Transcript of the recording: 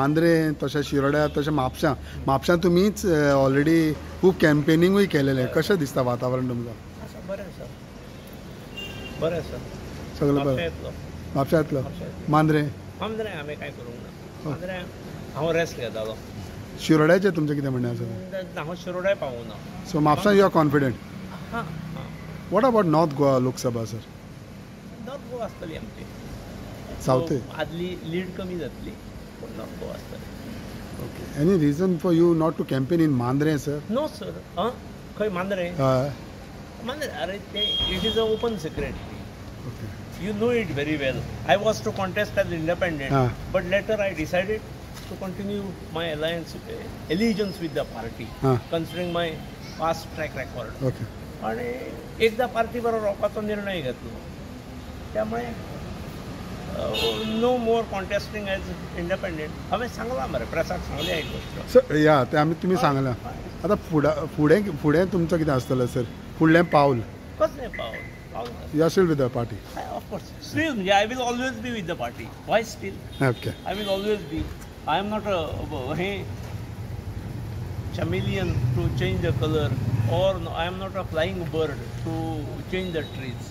मांद्रे तशें शिरोड्या तशें म्हापशां तुमीच ऑलरेडी खूब कॅम्पेनिंगूय केलेलें. कशें दिसता वातावरण तुमकां? बरें आसा, बरें आसा, सगळें बरें. म्हापशां येतलो. मांद्रे हांवें कांय करूंक ना. मांद्रे हांव रेस्ट घेतालो. शिरोड्याचें तुमचें कितें म्हणणें आसा? हांव शिरोड्याय पावूंक ना. सो म्हापशां यू आर कॉन्फिडंट. हां what about north Goa Lok Sabha sir? North Goa आसतली आमची. साऊथ आदली लीड कमी जातली पूण नॉर्थ गोवा आसतली. Okay. Any reason for you not to campaign in Mandrem sir? No sir. खंय मांद्रे? मांद्रे अरे ते it is a open secret. Okay. You know it very well. I was to contest as independent, but later I decided to continue my allegiance with the party, considering my past track record. Okay. आणि एकदा party बरोबर रावपाचो निर्णय घेतलो. त्यामुळे no मोर contesting age independent. हांवें सांगलां मरे प्रेसाक सांगलें एक गोष्ट. सर या ते आमी तुमी सांगलां. आतां फुडें तुमचो कितें आसतलें सर? फुडलें पावल कसलें पावल? You are still with the party? Of course. Still, I will always be with the party. Why still? Okay. I will always be. I am not a chameleon to change the color, or I am not a flying bird to change the trees.